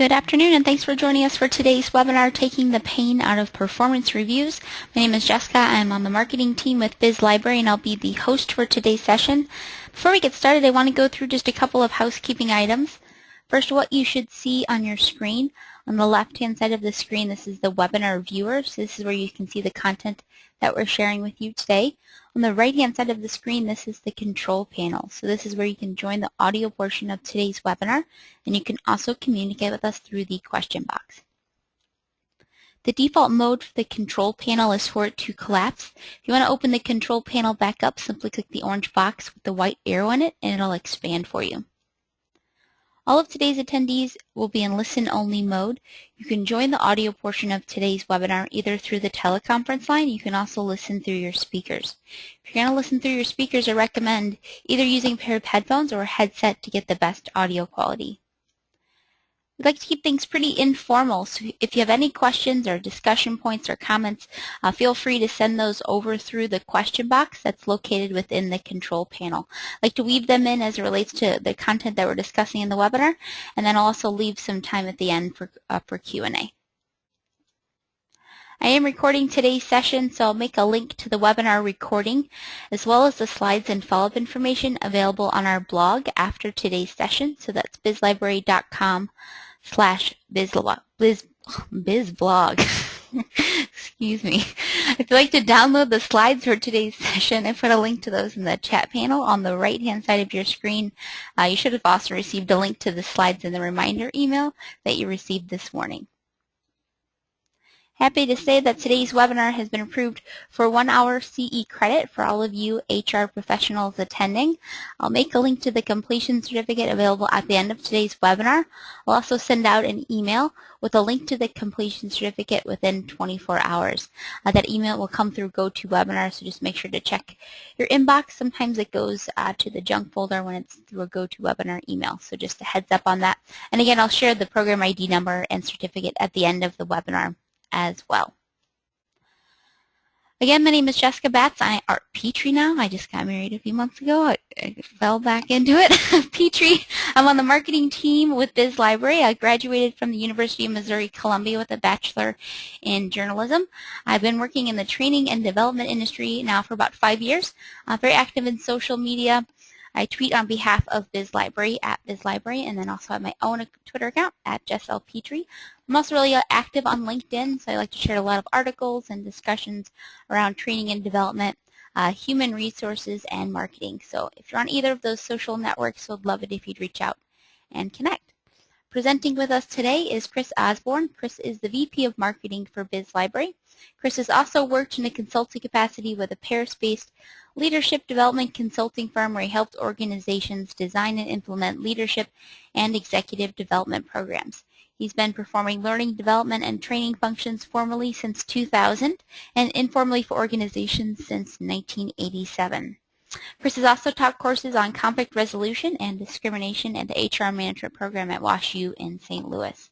Good afternoon, and thanks for joining us for today's webinar, Taking the Pain Out of Performance Reviews. My name is Jessica. I'm on the marketing team with BizLibrary, and I'll be the host for today's session. Before we get started, I want to go through just a couple of housekeeping items. First, what you should see on your screen. On the left-hand side of the screen, this is the webinar viewer. So this is where you can see the content that we're sharing with you today. On the right-hand side of the screen, this is the control panel. So this is where you can join the audio portion of today's webinar, and you can also communicate with us through the question box. The default mode for the control panel is for it to collapse. If you want to open the control panel back up, simply click the orange box with the white arrow in it, and it'll expand for you. All of today's attendees will be in listen-only mode. You can join the audio portion of today's webinar either through the teleconference line. You can also listen through your speakers. If you're going to listen through your speakers, I recommend either using a pair of headphones or a headset to get the best audio quality. We'd like to keep things pretty informal, so if you have any questions or discussion points or comments, feel free to send those over through the question box that's located within the control panel. I like to weave them in as it relates to the content that we're discussing in the webinar, and then I'll also leave some time at the end for Q&A. I am recording today's session, so I'll make a link to the webinar recording as well as the slides and follow-up information available on our blog after today's session. So that's bizlibrary.com/bizblog. Excuse me. If you'd like to download the slides for today's session, I put a link to those in the chat panel on the right-hand side of your screen. You should have also received a link to the slides in the reminder email that you received this morning. Happy to say that today's webinar has been approved for 1 hour CE credit for all of you HR professionals attending. I'll make a link to the completion certificate available at the end of today's webinar. I'll also send out an email with a link to the completion certificate within 24 hours. That email will come through GoToWebinar, so just make sure to check your inbox. Sometimes it goes to the junk folder when it's through a GoToWebinar email, so just a heads up on that. And again, I'll share the program ID number and certificate at the end of the webinar as well. Again, my name is Jessica Batts. Or Petrie now. I just got married a few months ago. I fell back into it. Petrie. I'm on the marketing team with BizLibrary. I graduated from the University of Missouri-Columbia with a bachelor in journalism. I've been working in the training and development industry now for about 5 years. I'm very active in social media. I tweet on behalf of BizLibrary at BizLibrary, and then also have my own Twitter account at JessLPetrie. I'm also really active on LinkedIn, so I like to share a lot of articles and discussions around training and development, human resources, and marketing. So if you're on either of those social networks, we'd love it if you'd reach out and connect. Presenting with us today is Chris Osborne. Chris is the VP of Marketing for BizLibrary. Chris has also worked in a consulting capacity with a Paris-based leadership development consulting firm where he helped organizations design and implement leadership and executive development programs. He's been performing learning, development, and training functions formally since 2000 and informally for organizations since 1987. Chris has also taught courses on conflict resolution and discrimination and the HR management program at WashU in St. Louis.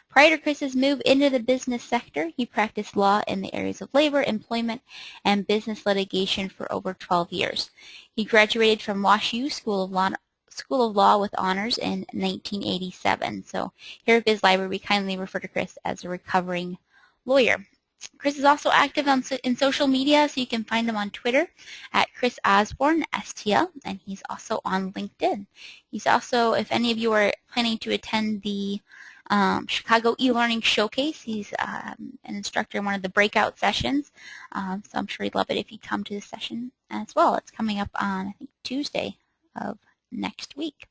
Prior to Chris's move into the business sector, he practiced law in the areas of labor, employment, and business litigation for over 12 years. He graduated from WashU School of Law with honors in 1987. So here at BizLibrary, we kindly refer to Chris as a recovering lawyer. Chris is also active in social media, so you can find him on Twitter at Chris Osborne, STL, and he's also on LinkedIn. He's also, if any of you are planning to attend the Chicago eLearning Showcase, he's an instructor in one of the breakout sessions, so I'm sure he'd love it if you come to the session as well. It's coming up on, I think, Tuesday of next week.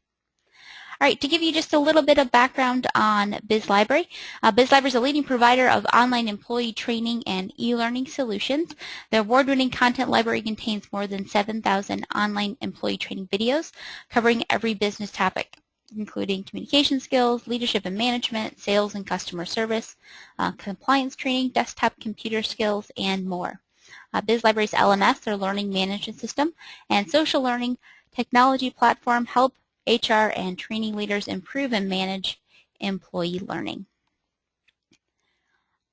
All right, to give you just a little bit of background on BizLibrary. BizLibrary is a leading provider of online employee training and e-learning solutions. The award-winning content library contains more than 7,000 online employee training videos covering every business topic, including communication skills, leadership and management, sales and customer service, compliance training, desktop computer skills, and more. BizLibrary's LMS, their learning management system, and social learning technology platform help HR and training leaders improve and manage employee learning.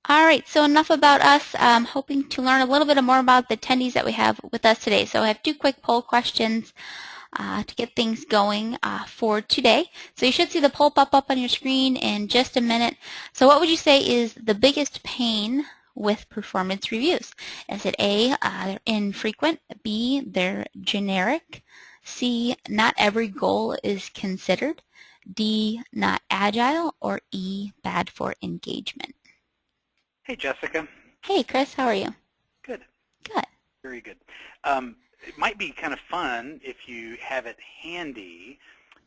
All right, so enough about us. I'm hoping to learn a little bit more about the attendees that we have with us today. So I have 2 quick poll questions. to get things going for today. So you should see the poll pop up on your screen in just a minute. So what would you say is the biggest pain with performance reviews? Is it A, they're infrequent, B, they're generic, C, not every goal is considered, D, not agile, or E, bad for engagement? Hey, Jessica. Hey, Chris, how are you? Good. Good. Very good. It might be kind of fun if you have it handy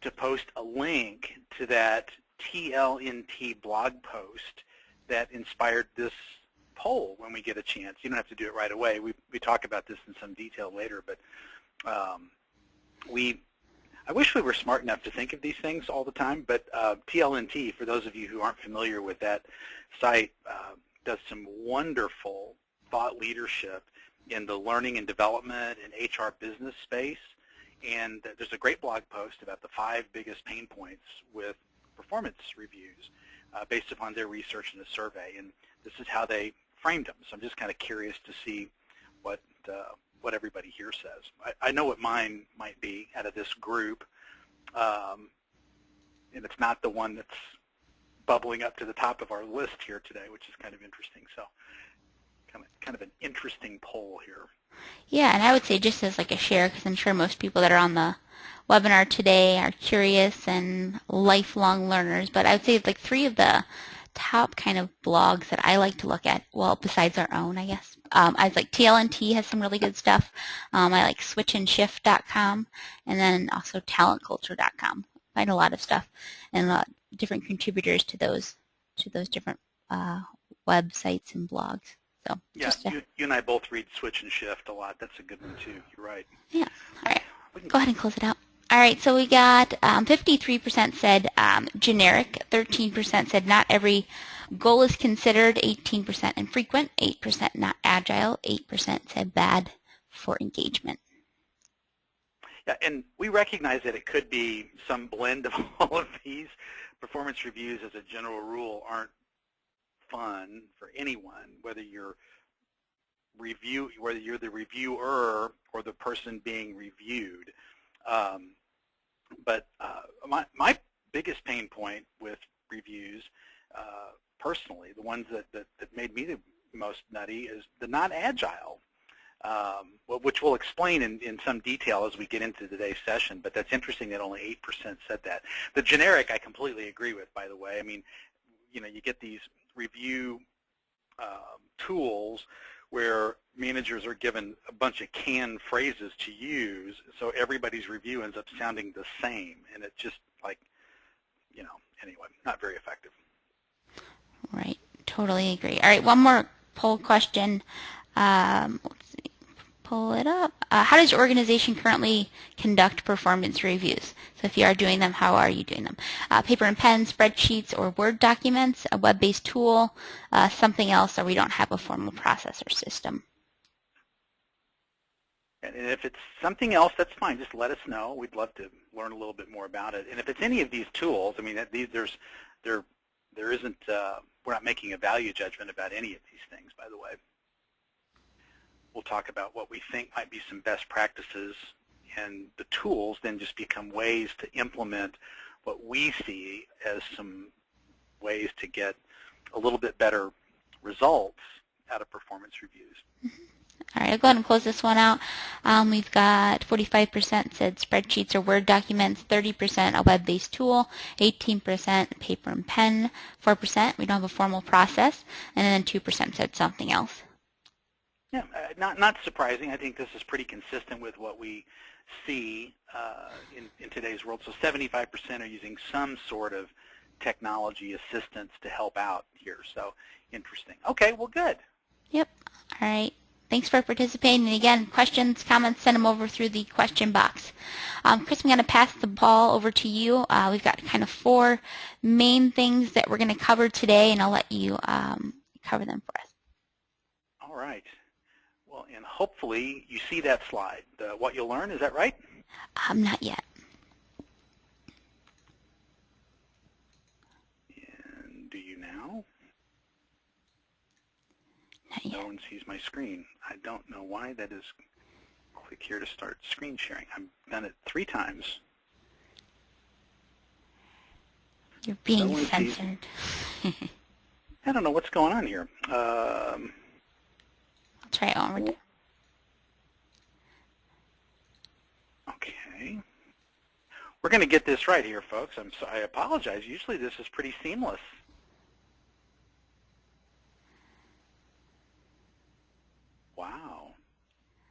to post a link to that TLNT blog post that inspired this poll when we get a chance. You don't have to do it right away. We talk about this in some detail later, but I wish we were smart enough to think of these things all the time, but TLNT, for those of you who aren't familiar with that site, does some wonderful thought leadership in the learning and development and HR business space. And there's a great blog post about the 5 biggest pain points with performance reviews based upon their research in the survey. And this is how they framed them. So I'm just kind of curious to see what everybody here says. I know what mine might be out of this group, and it's not the one that's bubbling up to the top of our list here today, which is kind of interesting. So kind of an interesting poll here. Yeah, and I would say just as like a share, because I'm sure most people that are on the webinar today are curious and lifelong learners, but I would say like 3 of the top kind of blogs that I like to look at, well, besides our own, I guess. I like TLNT has some really good stuff. I like switchandshift.com, and then also talentculture.com. Find a lot of stuff and a lot of different contributors to those different websites and blogs. So yeah, you and I both read Switch and Shift a lot. That's a good one too. You're right. Yeah. All right. Go ahead and close it out. All right. So we got 53% said generic, 13% said not every goal is considered, 18% infrequent, 8% not agile, 8% said bad for engagement. Yeah, and we recognize that it could be some blend of all of these. Performance reviews, as a general rule, aren't fun for anyone, whether you're the reviewer or the person being reviewed. But my biggest pain point with reviews, personally, the ones that made me the most nutty, is the not agile, which we'll explain in some detail as we get into today's session. But that's interesting that only 8% said that. The generic, I completely agree with, by the way. I mean, you get these review tools where managers are given a bunch of canned phrases to use, so everybody's review ends up sounding the same, and it's just like, anyway, not very effective. Right. Totally agree. All right. One more poll question. Let's see. Pull it up. How does your organization currently conduct performance reviews? So if you are doing them, how are you doing them? Paper and pen, spreadsheets, or Word documents, a web-based tool, something else, or we don't have a formal process or system. And if it's something else, that's fine. Just let us know. We'd love to learn a little bit more about it. And if it's any of these tools, I mean, there isn't, we're not making a value judgment about any of these things, by the way. We'll talk about what we think might be some best practices, and the tools then just become ways to implement what we see as some ways to get a little bit better results out of performance reviews. All right, I'll go ahead and close this one out. We've got 45% said spreadsheets or Word documents, 30% a web-based tool, 18% paper and pen, 4% we don't have a formal process, and then 2% said something else. Yeah, not surprising. I think this is pretty consistent with what we see in today's world. So 75% are using some sort of technology assistance to help out here. So interesting. Okay, well, good. Yep. All right. Thanks for participating. And again, questions, comments, send them over through the question box. Chris, I'm going to pass the ball over to you. We've got kind of 4 main things that we're going to cover today, and I'll let you cover them for us. All right. Well, and hopefully you see that slide, what you'll learn. Is that right? Not yet. And do you now? Not yet. No one sees my screen. I don't know why that is. click here to start screen sharing. I've done it 3 times. You're being No censored. I don't know what's going on here. I'll try it onward. Okay. We're going to get this right here, folks. I apologize. Usually this is pretty seamless. Wow.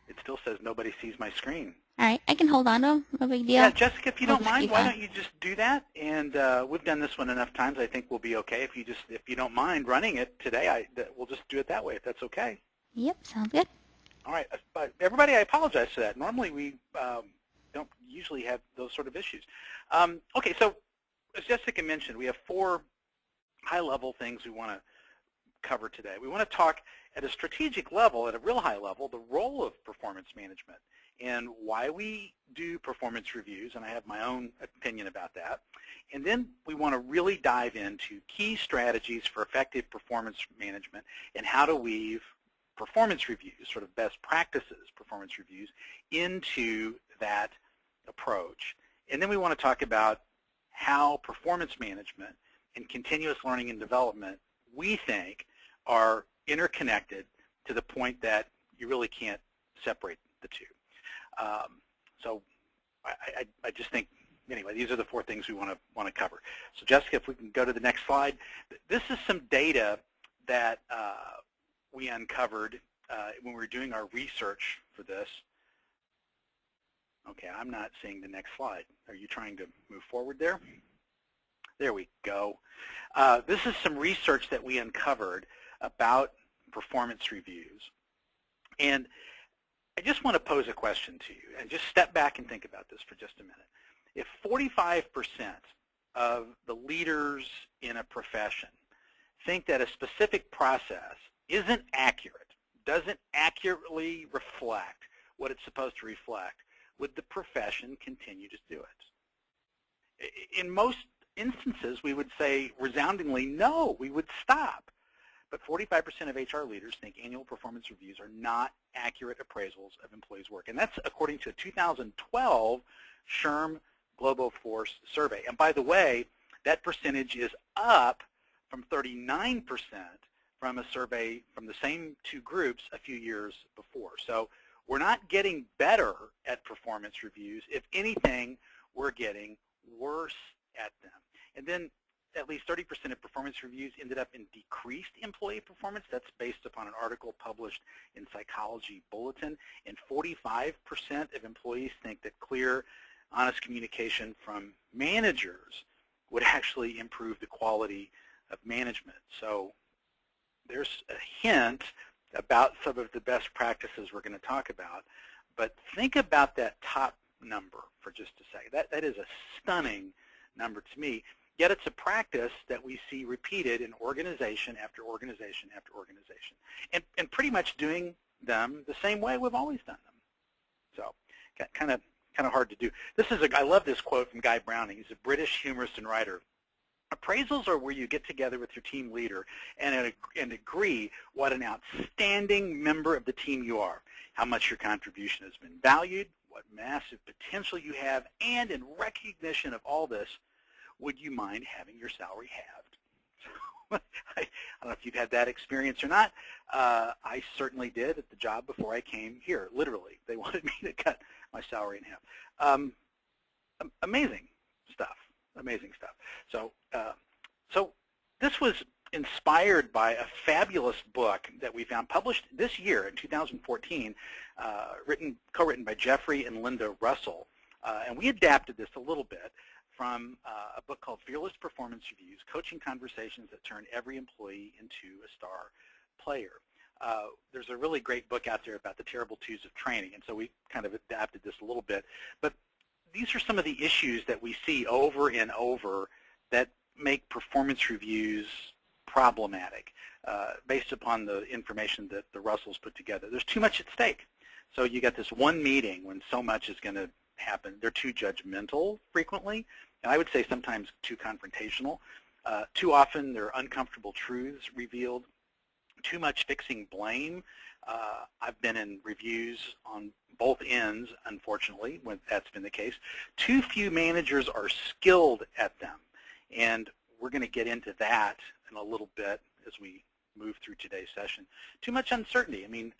It still says nobody sees my screen. All right, I can hold on to them. No big deal. Yeah, Jessica, if you We'll don't just mind, keep why on. don't you just do that? And we've done this one enough times. I think we'll be okay. If you don't mind running it today, we'll just do it that way if that's okay. Yep, sounds good. All right, but everybody, I apologize for that. Normally we don't usually have those sort of issues. Okay, so as Jessica mentioned, we have 4 high-level things we want to cover today. We want to talk at a strategic level, at a real high level, the role of performance management and why we do performance reviews, and I have my own opinion about that. And then we want to really dive into key strategies for effective performance management and how to weave performance reviews, sort of best practices performance reviews, into that approach. And then we want to talk about how performance management and continuous learning and development, we think, are interconnected to the point that you really can't separate the two. So I just think, anyway, these are the 4 things we want to cover. So Jessica, if we can go to the next slide. This is some data that we uncovered when we were doing our research for this. Okay, I'm not seeing the next slide. Are you trying to move forward there? There we go. This is some research that we uncovered about performance reviews. And I just want to pose a question to you, and just step back and think about this for just a minute. If 45% of the leaders in a profession think that a specific process isn't accurate, doesn't accurately reflect what it's supposed to reflect, would the profession continue to do it? In most instances, we would say resoundingly, no, we would stop. But 45% of HR leaders think annual performance reviews are not accurate appraisals of employees' work. And that's according to a 2012 SHRM Global Force survey. And by the way, that percentage is up from 39% from a survey from the same 2 groups a few years before. So we're not getting better at performance reviews. If anything, we're getting worse at them. And then at least 30% of performance reviews ended up in decreased employee performance. That's based upon an article published in Psychology Bulletin. And 45% of employees think that clear, honest communication from managers would actually improve the quality of management. So there's a hint about some of the best practices we're going to talk about. But think about that top number for just a second. That is a stunning number to me. Yet it's a practice that we see repeated in organization after organization after organization, and pretty much doing them the same way we've always done them. So kind of hard to do. I love this quote from Guy Browning. He's a British humorist and writer. Appraisals are where you get together with your team leader and agree what an outstanding member of the team you are, how much your contribution has been valued, what massive potential you have, and in recognition of all this, would you mind having your salary halved? I don't know if you've had that experience or not. I certainly did at the job before I came here, literally. They wanted me to cut my salary in half. Amazing stuff, amazing stuff. So this was inspired by a fabulous book that we found published this year in 2014, co-written by Jeffrey and Linda Russell. And we adapted this a little bit from a book called Fearless Performance Reviews, Coaching Conversations that Turn Every Employee into a Star Player. There's a really great book out there about the terrible twos of training, and so we kind of adapted this a little bit. But these are some of the issues that we see over and over that make performance reviews problematic based upon the information that the Russells put together. There's too much at stake. So you got this one meeting when so much is going to happen. They're too judgmental frequently, and I would say sometimes too confrontational. Too often there are uncomfortable truths revealed. Too much fixing blame. I've been in reviews on both ends, unfortunately, when that's been the case. Too few managers are skilled at them, and we're going to get into that in a little bit as we move through today's session. Too much uncertainty. I mean,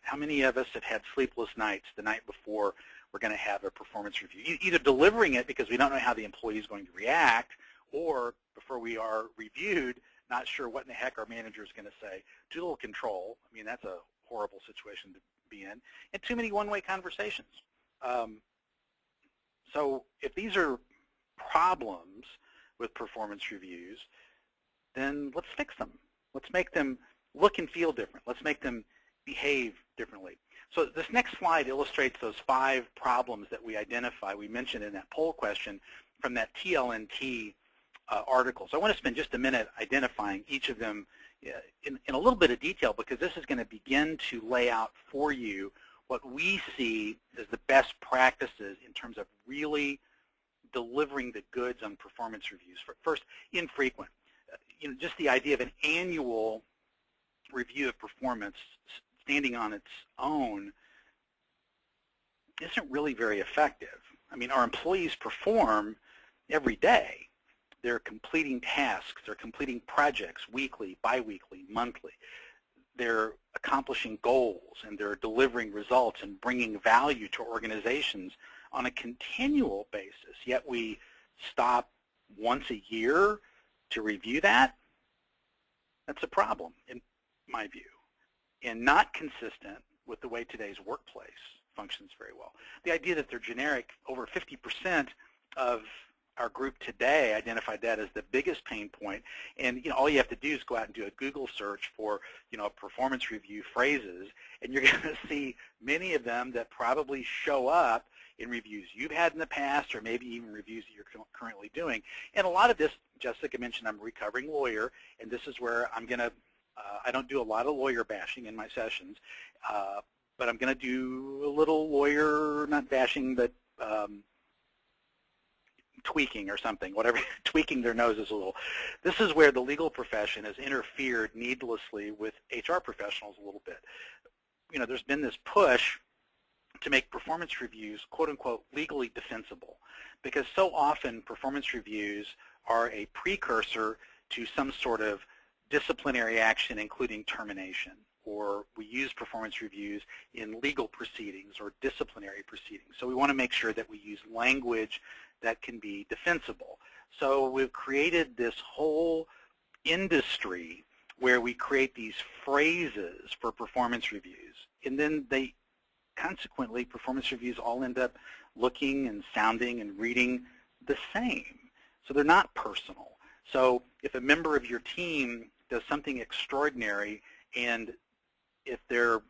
how many of us have had sleepless nights the night before we're going to have a performance review? Either delivering it because we don't know how the employee is going to react, or before we are reviewed, not sure what in the heck our manager is going to say. Too little control. I mean, that's a horrible situation to be in. And too many one-way conversations. So if these are problems with performance reviews, then let's fix them. Let's make them look and feel different. Let's make them behave differently. So this next slide illustrates those 5 problems that we identify, we mentioned in that poll question from that TLNT article. So I want to spend just a minute identifying each of them in a little bit of detail, because this is going to begin to lay out for you what we see as the best practices in terms of really delivering the goods on performance reviews. First, infrequent. Just the idea of an annual review of performance standing on its own isn't really very effective. I mean, our employees perform every day. They're completing tasks, they're completing projects weekly, biweekly, monthly. They're accomplishing goals, and they're delivering results and bringing value to organizations on a continual basis. Yet we stop once a year to review that. That's a problem, in my view, and not consistent with the way today's workplace functions very well. The idea that they're generic, over 50% of our group today identified that as the biggest pain point. And all you have to do is go out and do a Google search for performance review phrases, and you're going to see many of them that probably show up in reviews you've had in the past, or maybe even reviews that you're currently doing. And a lot of this, Jessica mentioned, I'm a recovering lawyer, and this is where I'm going to, I don't do a lot of lawyer bashing in my sessions, but I'm going to do a little lawyer, not bashing, but tweaking or something, whatever, tweaking their noses a little. This is where the legal profession has interfered needlessly with HR professionals a little bit. There's been this push to make performance reviews, quote unquote, legally defensible, because so often performance reviews are a precursor to some sort of disciplinary action, including termination, or we use performance reviews in legal proceedings or disciplinary proceedings. So we want to make sure that we use language that can be defensible. So we've created this whole industry where we create these phrases for performance reviews, and then consequently, performance reviews all end up looking and sounding and reading the same. So they're not personal. So if a member of your team does something extraordinary, and if they're,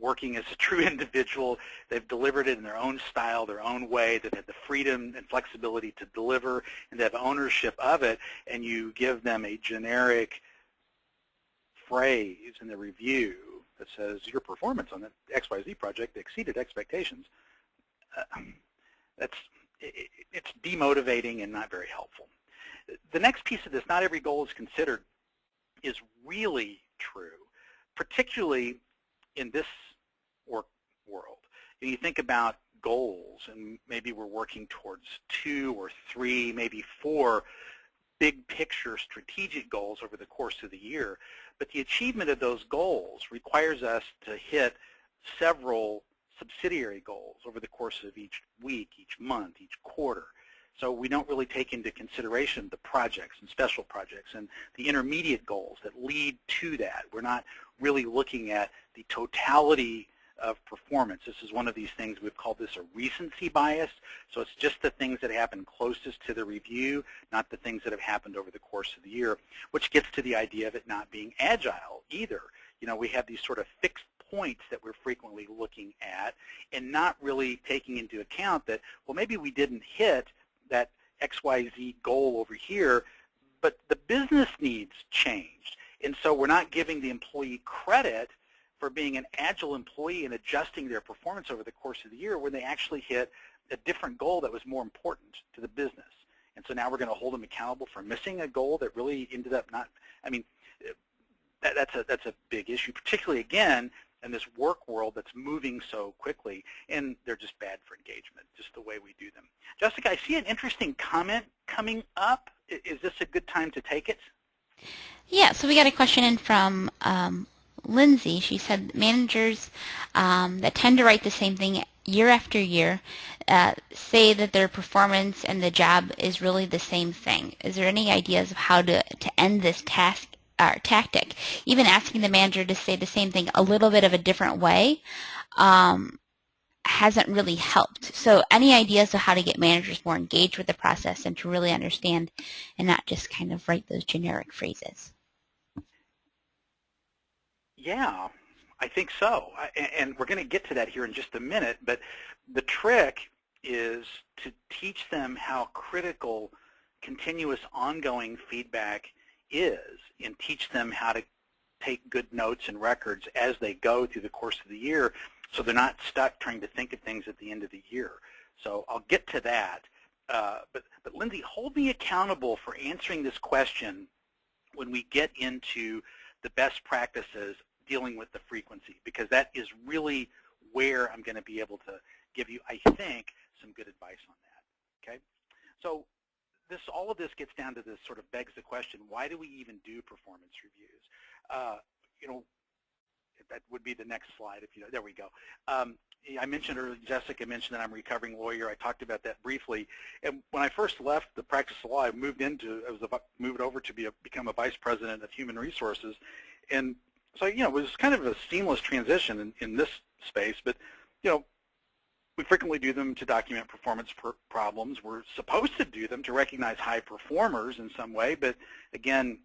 working as a true individual, they've delivered it in their own style, their own way, they've had the freedom and flexibility to deliver, and they have ownership of it, and you give them a generic phrase in the review that says your performance on the XYZ project exceeded expectations, it's demotivating and not very helpful. The next piece of this, not every goal is considered, is really true, particularly in this work world. And you think about goals, and maybe we're working towards 2 or 3, maybe 4 big picture strategic goals over the course of the year, but the achievement of those goals requires us to hit several subsidiary goals over the course of each week, each month, each quarter. So we don't really take into consideration the projects and special projects and the intermediate goals that lead to that. We're not really looking at the totality of performance. This is one of these things, we've called this a recency bias. So it's just the things that happen closest to the review, not the things that have happened over the course of the year, which gets to the idea of it not being agile either. We have these sort of fixed points that we're frequently looking at and not really taking into account that, well, maybe we didn't hit that XYZ goal over here, but the business needs changed. And so we're not giving the employee credit for being an agile employee and adjusting their performance over the course of the year when they actually hit a different goal that was more important to the business. And so now we're going to hold them accountable for missing a goal that really ended up not, that's a big issue, particularly, again, in this work world that's moving so quickly, and they're just bad for engagement, just the way we do them. Jessica, I see an interesting comment coming up. Is this a good time to take it? Yeah, so we got a question in from Lindsay. She said managers that tend to write the same thing year after year say that their performance and the job is really the same thing. Is there any ideas of how to end this tactic? Even asking the manager to say the same thing a little bit of a different way hasn't really helped. So any ideas of how to get managers more engaged with the process and to really understand and not just kind of write those generic phrases? Yeah, I think so. And we're going to get to that here in just a minute, but the trick is to teach them how critical continuous ongoing feedback is, and teach them how to take good notes and records as they go through the course of the year, so they're not stuck trying to think of things at the end of the year. So I'll get to that. But Lindsay, hold me accountable for answering this question when we get into the best practices dealing with the frequency, because that is really where I'm going to be able to give you, I think, some good advice on that. Okay? So all of this gets down to this, sort of begs the question, why do we even do performance reviews? You know, that would be the next slide. There we go. I mentioned earlier, Jessica mentioned that I'm a recovering lawyer. I talked about that briefly. And when I first left the practice of law, I moved over to become a vice president of human resources. And so, it was kind of a seamless transition in this space. But, we frequently do them to document performance problems. We're supposed to do them to recognize high performers in some way. But again,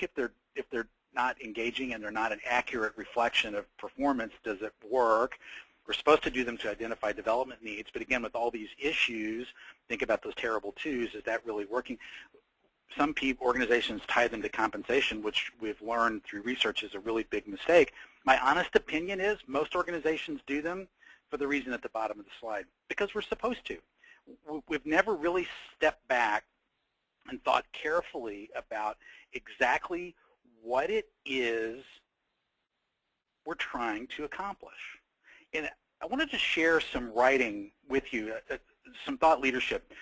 if they're not engaging and they're not an accurate reflection of performance, does it work? We're supposed to do them to identify development needs, but again, with all these issues, think about those terrible twos, is that really working? Some organizations tie them to compensation, which we've learned through research is a really big mistake. My honest opinion is most organizations do them for the reason at the bottom of the slide, because we're supposed to. We've never really stepped back and thought carefully about exactly what it is we're trying to accomplish. And I wanted to share some writing with you, some thought leadership.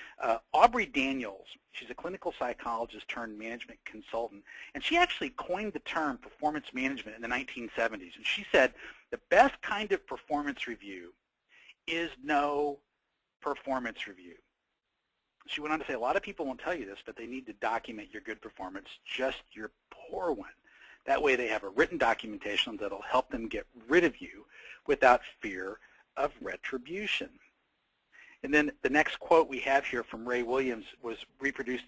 Aubrey Daniels, she's a clinical psychologist turned management consultant, and she actually coined the term performance management in the 1970s. And she said, the best kind of performance review is no performance review. She went on to say, a lot of people won't tell you this, but they need to document your good performance, just your poor one. That way they have a written documentation that will help them get rid of you without fear of retribution. And then the next quote we have here from Ray Williams was reproduced,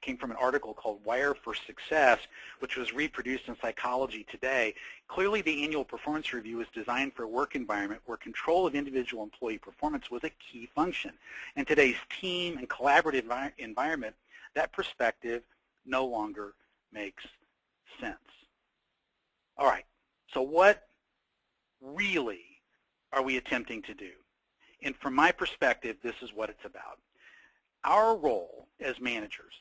came from an article called Wire for Success, which was reproduced in Psychology Today. Clearly, the annual performance review was designed for a work environment where control of individual employee performance was a key function. In today's team and collaborative environment, that perspective no longer makes sense. All right, so what really are we attempting to do? And from my perspective, this is what it's about. Our role as managers,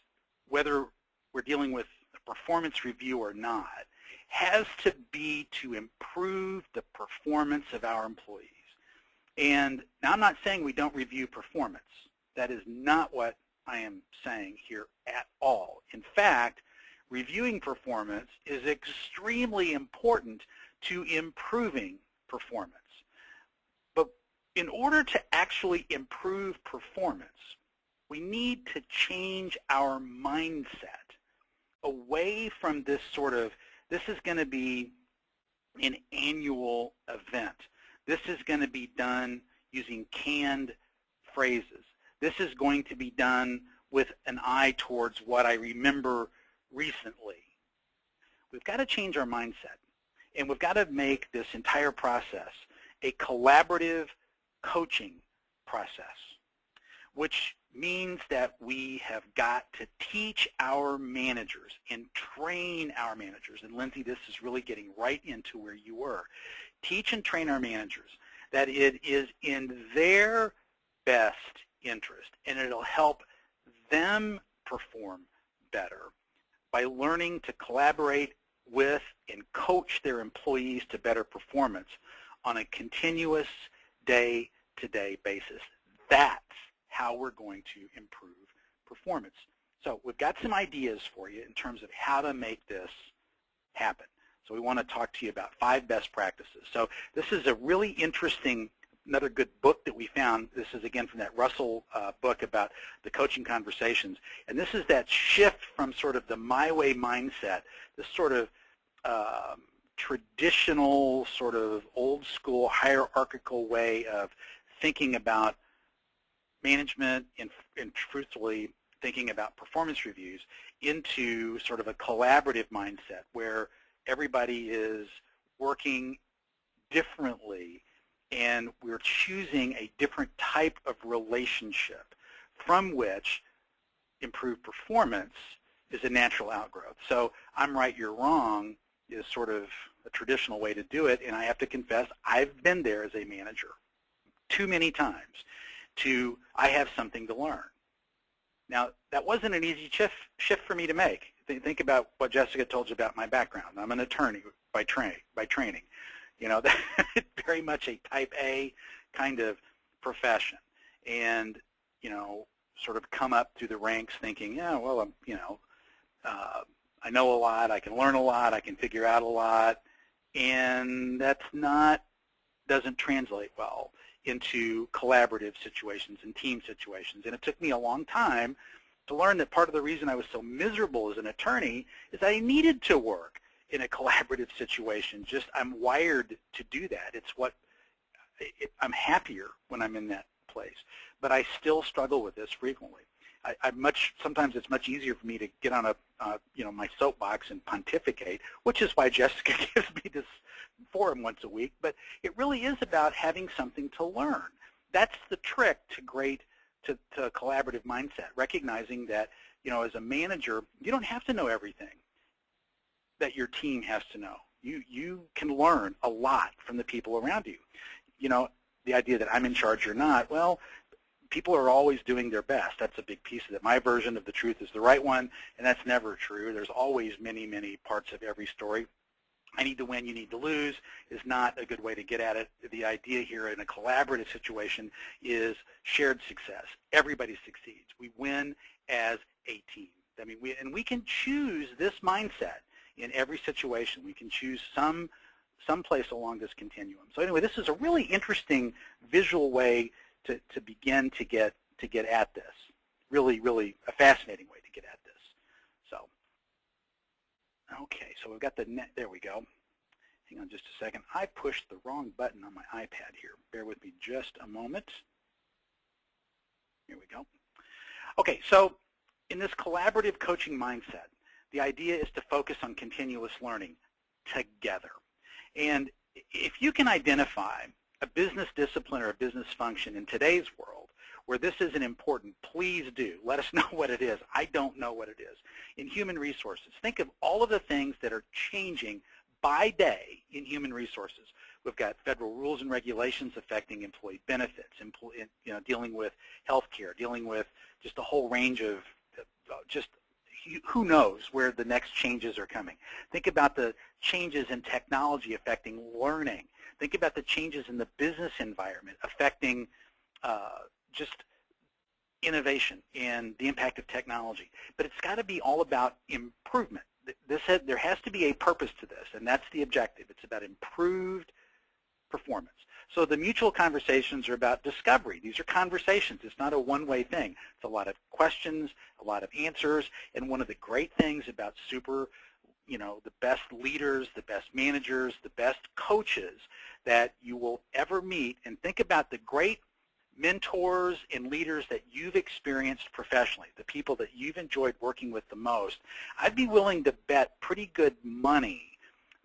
whether we're dealing with a performance review or not, has to be to improve the performance of our employees. And now I'm not saying we don't review performance. That is not what I am saying here at all. In fact, reviewing performance is extremely important to improving performance. In order to actually improve performance, we need to change our mindset away from this sort of, this is going to be an annual event. This is going to be done using canned phrases. This is going to be done with an eye towards what I remember recently. We've got to change our mindset, and we've got to make this entire process a collaborative coaching process, which means that we have got to teach our managers and train our managers. And Lindsay, this is really getting right into where you were. Teach and train our managers that it is in their best interest, and it'll help them perform better by learning to collaborate with and coach their employees to better performance on a continuous day-to-day basis. That's how we're going to improve performance. So we've got some ideas for you in terms of how to make this happen. So we want to talk to you about 5 best practices. So this is a really interesting, another good book that we found. This is, again, from that Russell book about the coaching conversations. And this is that shift from sort of the my way mindset, this sort of traditional, sort of old school, hierarchical way of thinking about management and truthfully thinking about performance reviews into sort of a collaborative mindset where everybody is working differently and we're choosing a different type of relationship from which improved performance is a natural outgrowth. So I'm right, you're wrong is sort of a traditional way to do it, and I have to confess I've been there as a manager too many times I have something to learn. Now, that wasn't an easy shift for me to make. Think about what Jessica told you about my background. I'm an attorney by training. You know, that's very much a type A kind of profession. And, you know, sort of come up through the ranks thinking, yeah, well, I know a lot, I can learn a lot, I can figure out a lot, and doesn't translate well into collaborative situations and team situations. And it took me a long time to learn that part of the reason I was so miserable as an attorney is I needed to work in a collaborative situation. Just I'm wired to do that. It's what I'm happier when I'm in that place. But I still struggle with this frequently. Sometimes it's much easier for me to get on my soapbox and pontificate, which is why Jessica gives me this forum once a week. But it really is about having something to learn. That's the trick to collaborative mindset, recognizing that, you know, as a manager, you don't have to know everything that your team has to know. You can learn a lot from the people around you. You know, the idea that I'm in charge or not, well, people are always doing their best. That's a big piece of it. My version of the truth is the right one, and that's never true. There's always many, many parts of every story. I need to win, you need to lose is not a good way to get at it. The idea here in a collaborative situation is shared success. Everybody succeeds. We win as a team. I mean, we can choose this mindset in every situation. We can choose some place along this continuum. So anyway, this is a really interesting visual way to begin to get at this. Really, really a fascinating way to get at this. So, okay, so we've got there we go. Hang on just a second. I pushed the wrong button on my iPad here. Bear with me just a moment. Here we go. Okay, so in this collaborative coaching mindset, the idea is to focus on continuous learning together. And if you can identify a business discipline or a business function in today's world where this isn't important, please do. Let us know what it is. I don't know what it is. In human resources, think of all of the things that are changing by day in human resources. We've got federal rules and regulations affecting employee benefits, dealing with healthcare, dealing with just a whole range of just who knows where the next changes are coming. Think about the changes in technology affecting learning. Think about the changes in the business environment affecting just innovation and the impact of technology. But it's got to be all about improvement. There has to be a purpose to this, and that's the objective. It's about improved performance. So the mutual conversations are about discovery. These are conversations. It's not a one-way thing. It's a lot of questions, a lot of answers, and one of the great things about the best leaders, the best managers, the best coaches that you will ever meet, and think about the great mentors and leaders that you've experienced professionally, the people that you've enjoyed working with the most. I'd be willing to bet pretty good money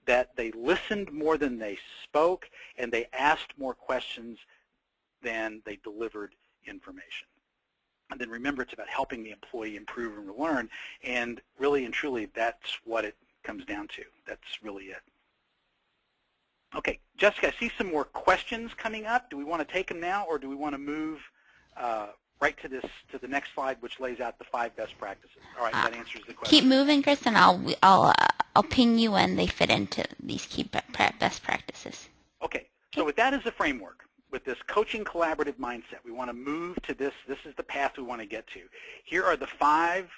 that they listened more than they spoke, and they asked more questions than they delivered information. And then remember, it's about helping the employee improve and learn, and really and truly, that's what it comes down to. That's really it. Okay, Jessica, I see some more questions coming up. Do we want to take them now, or do we want to move right to the next slide, which lays out the 5 best practices. All right, that answers the question. Keep moving, Chris, and I'll ping you when they fit into these key best practices. Okay, so with that as a framework, with this coaching collaborative mindset, we want to move to this. This is the path we want to get to. Here are the 5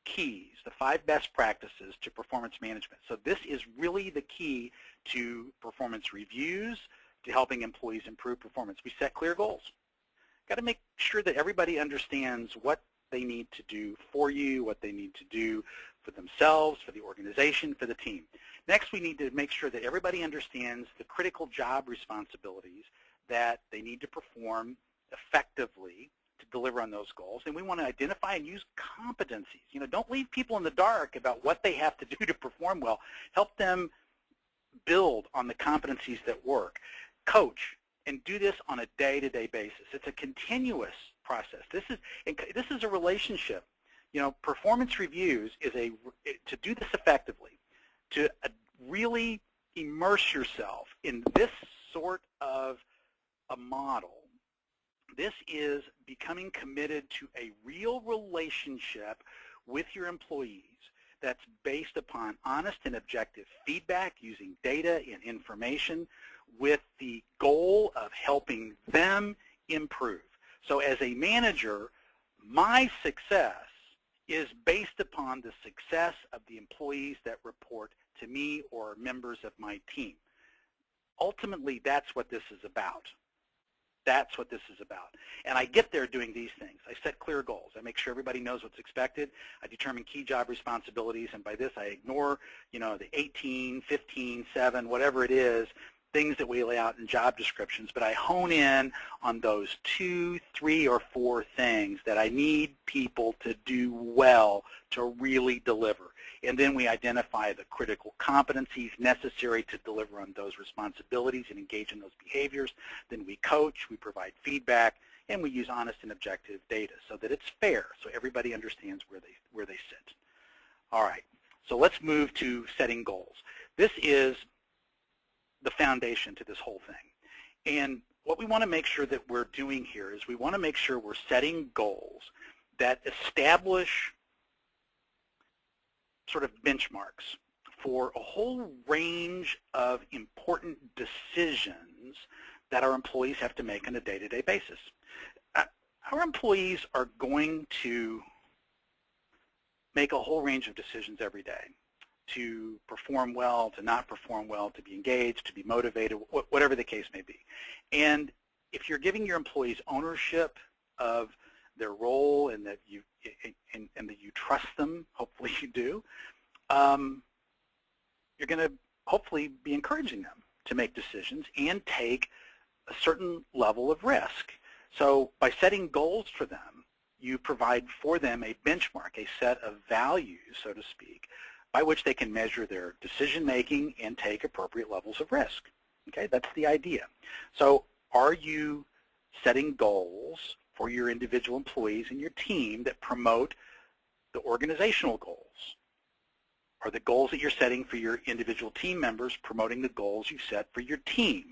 keys, the 5 best practices to performance management. So this is really the key to performance reviews, to helping employees improve performance. We set clear goals. Got to make sure that everybody understands what they need to do for you, what they need to do for themselves, for the organization, for the team. Next, we need to make sure that everybody understands the critical job responsibilities that they need to perform effectively to deliver on those goals. And we want to identify and use competencies. You know, don't leave people in the dark about what they have to do to perform well. Help them build on the competencies that work. Coach, and do this on a day-to-day basis. It's a continuous process. This is a relationship. You know, performance reviews is to do this effectively, to really immerse yourself in this sort of a model. This is becoming committed to a real relationship with your employees that's based upon honest and objective feedback using data and information with the goal of helping them improve. So as a manager, my success is based upon the success of the employees that report to me or members of my team. Ultimately, that's what this is about. That's what this is about. And I get there doing these things. I set clear goals. I make sure everybody knows what's expected. I determine key job responsibilities, and by this I ignore, you know, the 18, 15, 7, whatever it is, things that we lay out in job descriptions, but I hone in on those 2, 3, or 4 things that I need people to do well to really deliver. And then we identify the critical competencies necessary to deliver on those responsibilities and engage in those behaviors. Then we coach, we provide feedback, and we use honest and objective data so that it's fair, so everybody understands where they sit. All right, so let's move to setting goals. This is the foundation to this whole thing. And what we want to make sure that we're doing here is we want to make sure we're setting goals that establish sort of benchmarks for a whole range of important decisions that our employees have to make on a day-to-day basis. Our employees are going to make a whole range of decisions every day, to perform well, to not perform well, to be engaged, to be motivated, whatever the case may be. And if you're giving your employees ownership of their role and that you trust them, hopefully you do, you're going to hopefully be encouraging them to make decisions and take a certain level of risk. So by setting goals for them, you provide for them a benchmark, a set of values, so to speak, by which they can measure their decision-making and take appropriate levels of risk. Okay, that's the idea. So are you setting goals for your individual employees and your team that promote the organizational goals? Are the goals that you're setting for your individual team members promoting the goals you set for your team?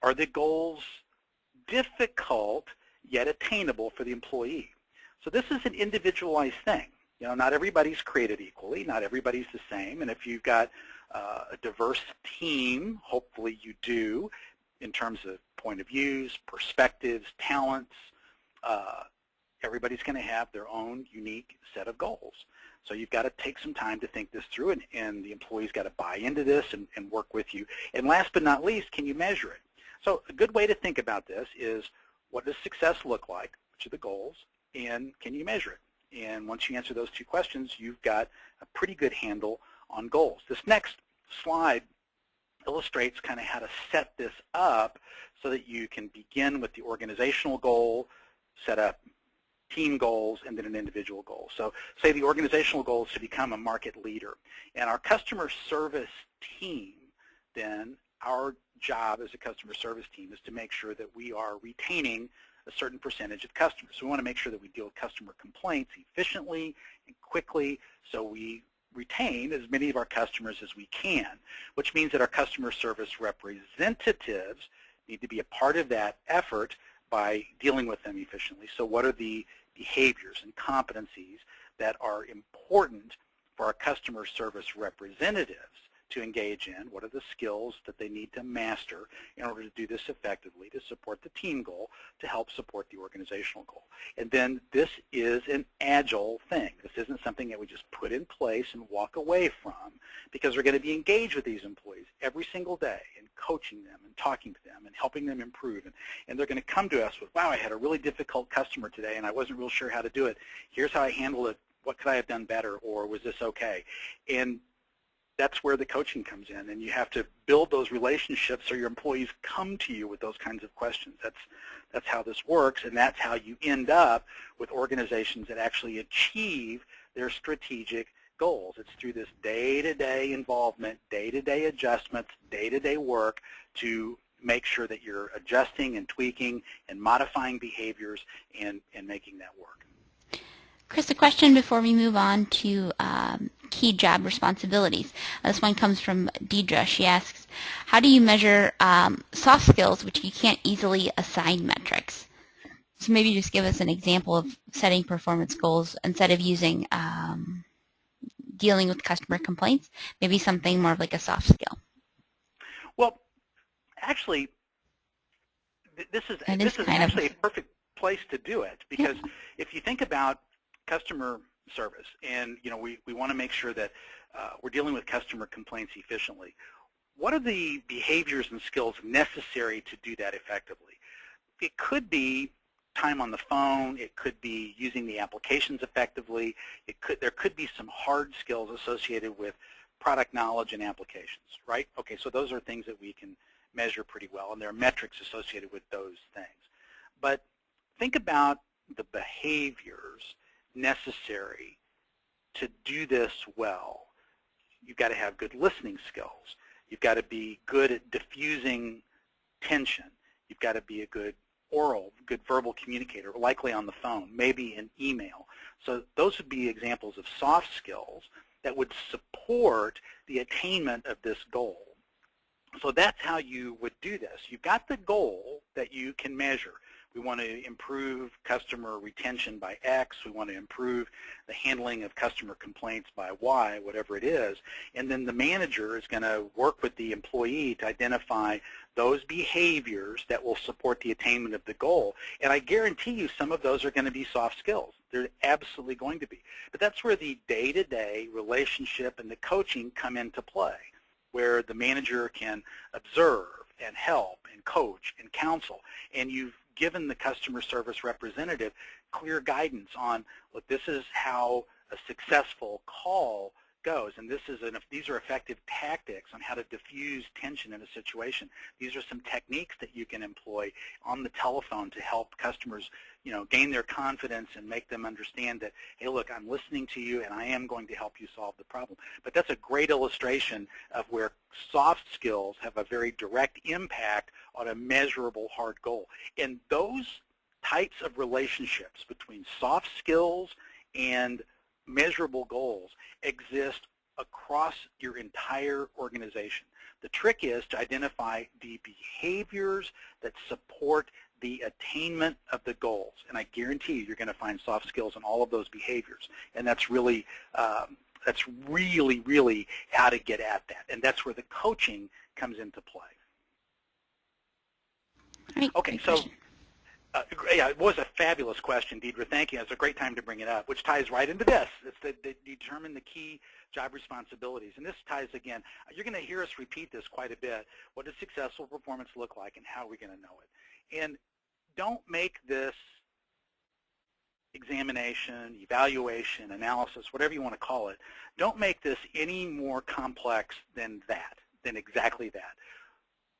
Are the goals difficult yet attainable for the employee? So this is an individualized thing. You know, not everybody's created equally, not everybody's the same, and if you've got a diverse team, hopefully you do, in terms of point of views, perspectives, talents, everybody's going to have their own unique set of goals. So you've got to take some time to think this through, and the employee's got to buy into this and work with you. And last but not least, can you measure it? So a good way to think about this is, what does success look like? Which are the goals? And can you measure it? And once you answer those 2 questions, you've got a pretty good handle on goals. This next slide illustrates kind of how to set this up so that you can begin with the organizational goal, set up team goals, and then an individual goal. So say the organizational goal is to become a market leader. And our customer service team, then our job as a customer service team is to make sure that we are retaining a certain percentage of customers. So we want to make sure that we deal with customer complaints efficiently and quickly, so we retain as many of our customers as we can, which means that our customer service representatives need to be a part of that effort by dealing with them efficiently. So what are the behaviors and competencies that are important for our customer service representatives to engage in? What are the skills that they need to master in order to do this effectively, to support the team goal, to help support the organizational goal? And then this is an agile thing. This isn't something that we just put in place and walk away from, because we're going to be engaged with these employees every single day and coaching them and talking to them and helping them improve. And they're going to come to us with, wow, I had a really difficult customer today and I wasn't real sure how to do it. Here's how I handled it. What could I have done better, or was this okay? And that's where the coaching comes in, and you have to build those relationships so your employees come to you with those kinds of questions. That's how this works, and that's how you end up with organizations that actually achieve their strategic goals. It's through this day-to-day involvement, day-to-day adjustments, day-to-day work to make sure that you're adjusting and tweaking and modifying behaviors and making that work. Chris, a question before we move on to key job responsibilities. This one comes from Deidre. She asks, how do you measure soft skills which you can't easily assign metrics? So maybe just give us an example of setting performance goals instead of using dealing with customer complaints, maybe something more of like a soft skill. Well, actually, this is actually a perfect place to do it, because if you think about customer service, and we want to make sure that we're dealing with customer complaints efficiently. What are the behaviors and skills necessary to do that effectively? It could be time on the phone. It could be using the applications effectively. There could be some hard skills associated with product knowledge and applications, right? Okay, so those are things that we can measure pretty well, and there are metrics associated with those things. But think about the behaviors necessary to do this well. You've got to have good listening skills. You've got to be good at diffusing tension. You've got to be a good good verbal communicator, likely on the phone, maybe in email. So those would be examples of soft skills that would support the attainment of this goal. So that's how you would do this. You've got the goal that you can measure. We want to improve customer retention by X. We want to improve the handling of customer complaints by Y, whatever it is. And then the manager is going to work with the employee to identify those behaviors that will support the attainment of the goal. And I guarantee you some of those are going to be soft skills. They're absolutely going to be. But that's where the day-to-day relationship and the coaching come into play, where the manager can observe and help and coach and counsel. And you've given the customer service representative clear guidance on, look, this is how a successful call goes, and these are effective tactics on how to diffuse tension in a situation. These are some techniques that you can employ on the telephone to help customers, gain their confidence and make them understand that, hey, look, I'm listening to you and I am going to help you solve the problem. But that's a great illustration of where soft skills have a very direct impact on a measurable hard goal. And those types of relationships between soft skills and measurable goals exist across your entire organization. The trick is to identify the behaviors that support the attainment of the goals. And I guarantee you're going to find soft skills in all of those behaviors. And that's really, really how to get at that. And that's where the coaching comes into play. Right. Okay, so yeah, it was a fabulous question, Deidre. Thank you. It's a great time to bring it up, which ties right into this. It's that determine the key job responsibilities. And this ties, again, you're going to hear us repeat this quite a bit. What does successful performance look like, and how are we going to know it? And don't make this examination, evaluation, analysis, whatever you want to call it, don't make this any more complex than exactly that.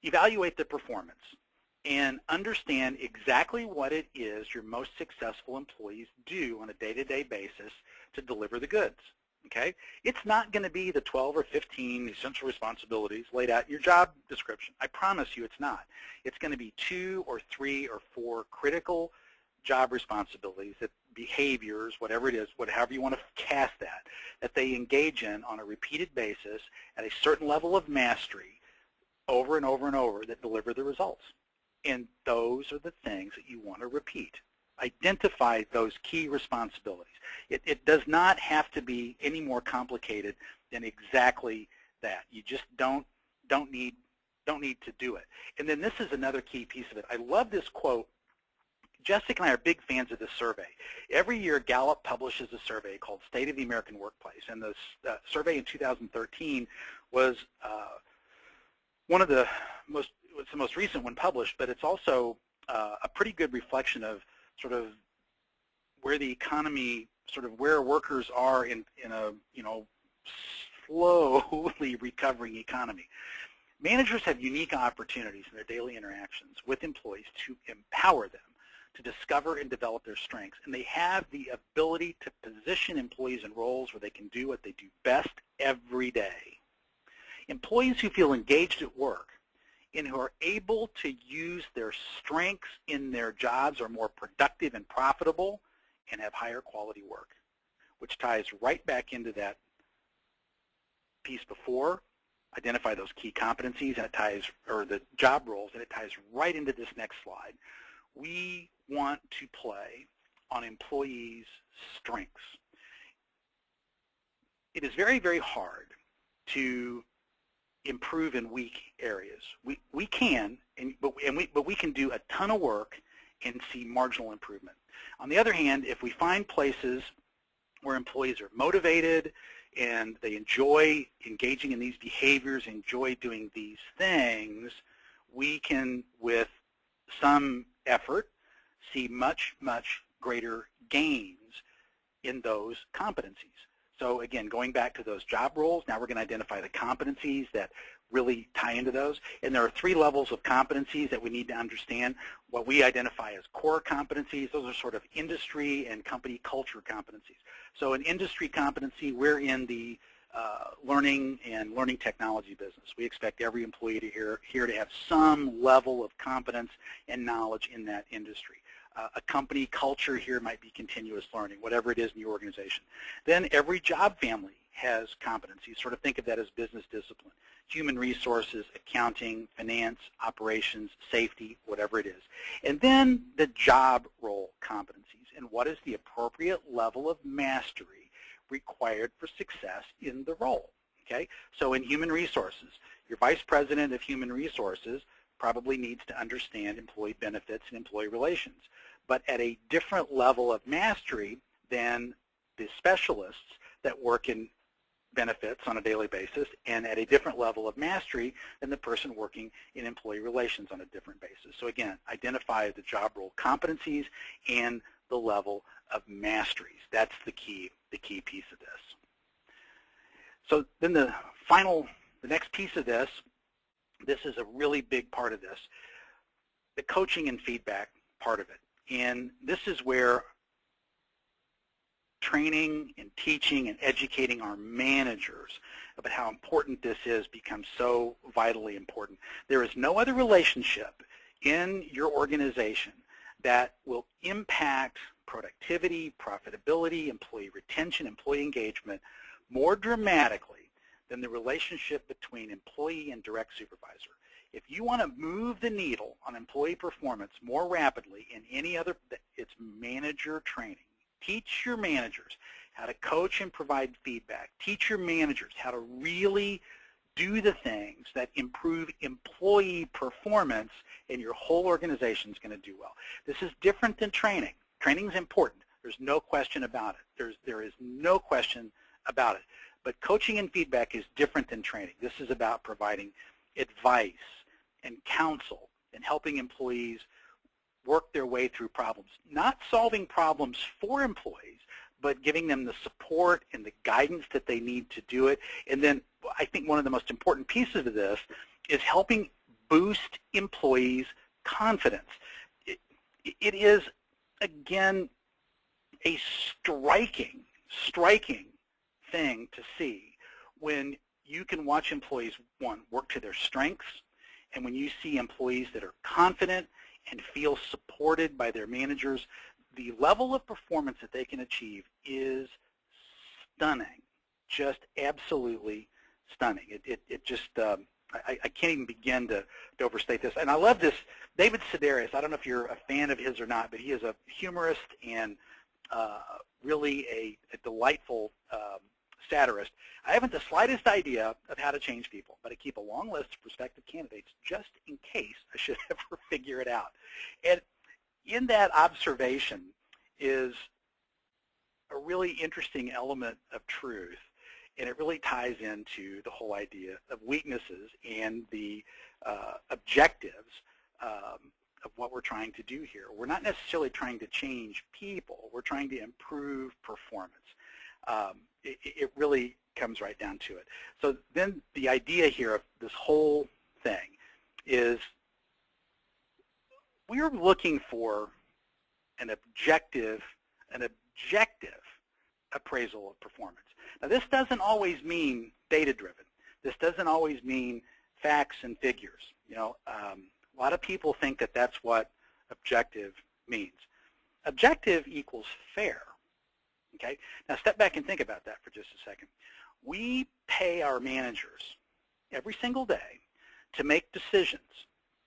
Evaluate the performance and understand exactly what it is your most successful employees do on a day-to-day basis to deliver the goods, okay? It's not going to be the 12 or 15 essential responsibilities laid out in your job description. I promise you it's not. It's going to be 2 or 3 or 4 critical job responsibilities, that behaviors, whatever it is, however you want to cast that they engage in on a repeated basis at a certain level of mastery over and over and over that deliver the results. And those are the things that you want to repeat. Identify those key responsibilities. It does not have to be any more complicated than exactly that. You just don't need to do it. And then this is another key piece of it. I love this quote. Jessica and I are big fans of this survey. Every year, Gallup publishes a survey called State of the American Workplace, and the survey in 2013 was one of the most, it's the most recent one published, but it's also a pretty good reflection of sort of where the economy, sort of where workers are in a, slowly recovering economy. Managers have unique opportunities in their daily interactions with employees to empower them to discover and develop their strengths, and they have the ability to position employees in roles where they can do what they do best every day. Employees who feel engaged at work and who are able to use their strengths in their jobs are more productive and profitable and have higher quality work, which ties right back into that piece before. Identify those key competencies, and it ties, or the job roles, and it ties right into this next slide. We want to play on employees' strengths. It is very, very hard to improve in weak areas. We can, but we can do a ton of work and see marginal improvement. On the other hand, if we find places where employees are motivated and they enjoy engaging in these behaviors, enjoy doing these things, we can, with some effort, see much, much greater gains in those competencies. So again, going back to those job roles, now we're going to identify the competencies that really tie into those. And there are 3 levels of competencies that we need to understand. What we identify as core competencies, those are sort of industry and company culture competencies. So an industry competency, we're in the learning and learning technology business. We expect every employee here to have some level of competence and knowledge in that industry. A company culture here might be continuous learning, whatever it is in your organization. Then every job family has competencies. Sort of think of that as business discipline. Human resources, accounting, finance, operations, safety, whatever it is. And then the job role competencies, and what is the appropriate level of mastery required for success in the role. Okay? So in human resources, your vice president of human resources probably needs to understand employee benefits and employee relations, but at a different level of mastery than the specialists that work in benefits on a daily basis, and at a different level of mastery than the person working in employee relations on a different basis. So again, identify the job role competencies and the level of masteries. That's the key piece of this. So then the next piece of this is a really big part of this, the coaching and feedback part of it. And this is where training and teaching and educating our managers about how important this is becomes so vitally important. There is no other relationship in your organization that will impact productivity, profitability, employee retention, employee engagement more dramatically than the relationship between employee and direct supervisor. If you want to move the needle on employee performance more rapidly in any other, it's manager training. Teach your managers how to coach and provide feedback. Teach your managers how to really do the things that improve employee performance, and your whole organization is going to do well. This is different than training. Training is important. There's no question about it. There is no question about it. But coaching and feedback is different than training. This is about providing advice and counsel and helping employees work their way through problems. Not solving problems for employees, but giving them the support and the guidance that they need to do it. And then I think one of the most important pieces of this is helping boost employees' confidence. It is, again, a striking thing to see when you can watch employees, one, work to their strengths, and when you see employees that are confident and feel supported by their managers, the level of performance that they can achieve is stunning, just absolutely stunning. I can't even begin to overstate this. And I love this. David Sedaris, I don't know if you're a fan of his or not, but he is a humorist and really a delightful satirist. I haven't the slightest idea of how to change people, but I keep a long list of prospective candidates just in case I should ever figure it out. And in that observation is a really interesting element of truth, and it really ties into the whole idea of weaknesses and the objectives of what we're trying to do here. We're not necessarily trying to change people. We're trying to improve performance. It really comes right down to it. So then the idea here of this whole thing is we're looking for an objective appraisal of performance. Now, this doesn't always mean data-driven. This doesn't always mean facts and figures. You know, a lot of people think that that's what objective means. Objective equals fair. Okay? Now, step back and think about that for just a second. We pay our managers every single day to make decisions,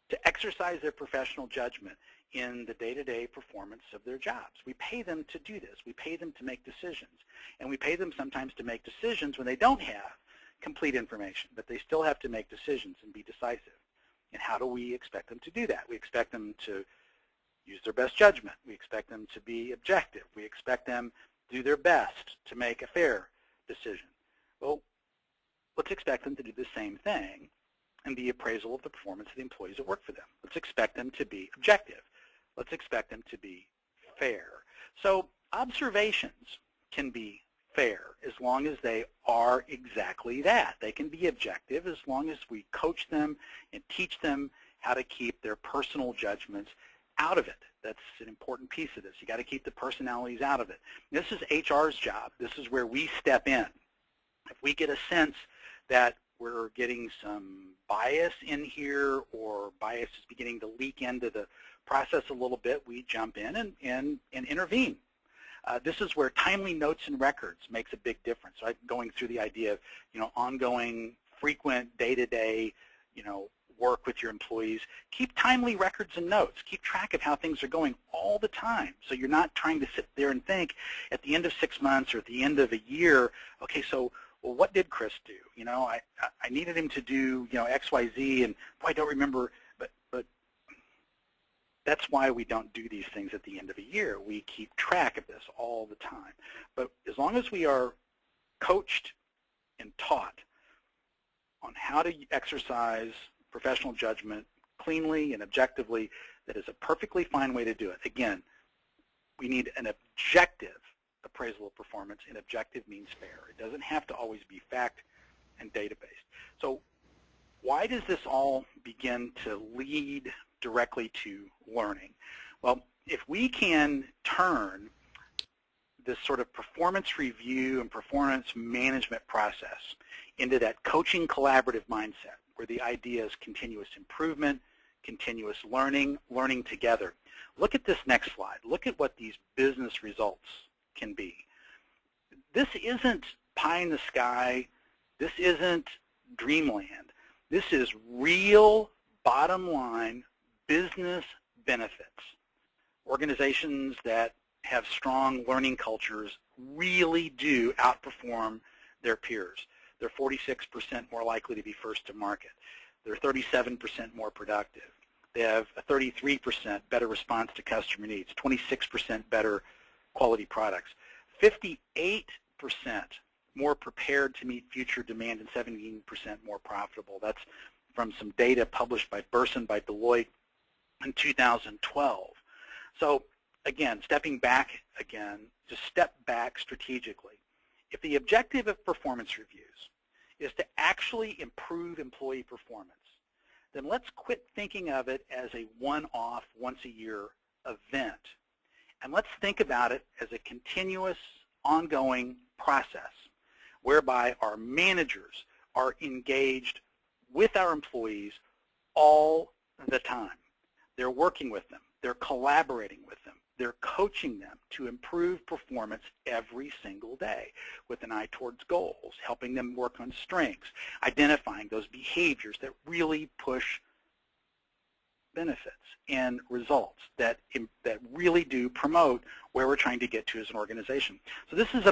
to exercise their professional judgment in the day-to-day performance of their jobs. We pay them to do this. We pay them to make decisions. And we pay them sometimes to make decisions when they don't have complete information, but they still have to make decisions and be decisive. And how do we expect them to do that? We expect them to use their best judgment. We expect them to be objective. We expect them to do their best to make a fair decision. Well, let's expect them to do the same thing in the appraisal of the performance of the employees that work for them. Let's expect them to be objective. Let's expect them to be fair. So observations can be fair as long as they are exactly that. They can be objective as long as we coach them and teach them how to keep their personal judgments out of it. That's an important piece of this. You got to keep the personalities out of it. This is HR's job. This is where we step in. If we get a sense that we're getting some bias in here, or bias is beginning to leak into the process a little bit, we jump in and intervene. This is where timely notes and records makes a big difference, right? Going through the idea of, you know, ongoing, frequent, day-to-day, you know, work with your employees. Keep timely records and notes. Keep track of how things are going all the time. So you're not trying to sit there and think at the end of 6 months or at the end of a year, okay, so well, what did Chris do? You know, I needed him to do, you know, X, Y, Z, and boy, I don't remember, but that's why we don't do these things at the end of a year. We keep track of this all the time. But as long as we are coached and taught on how to exercise professional judgment cleanly and objectively, that is a perfectly fine way to do it. Again, we need an objective appraisal of performance, and objective means fair. It doesn't have to always be fact and data-based. So why does this all begin to lead directly to learning? Well, if we can turn this sort of performance review and performance management process into that coaching collaborative mindset, where the idea is continuous improvement, continuous learning, learning together. Look at this next slide. Look at what these business results can be. This isn't pie in the sky. This isn't dreamland. This is real bottom line business benefits. Organizations that have strong learning cultures really do outperform their peers. They're 46% more likely to be first to market. They're 37% more productive. They have a 33% better response to customer needs, 26% better quality products, 58% more prepared to meet future demand, and 17% more profitable. That's from some data published by Burson by Deloitte in 2012. So again, stepping back again, just step back strategically. If the objective of performance reviews is to actually improve employee performance, then let's quit thinking of it as a one-off, once-a-year event. And let's think about it as a continuous, ongoing process whereby our managers are engaged with our employees all the time. They're working with them. They're collaborating with them. they're coaching them to improve performance every single day with an eye towards goals, helping them work on strengths, identifying those behaviors that really push benefits and results that really do promote where we're trying to get to as an organization. So this is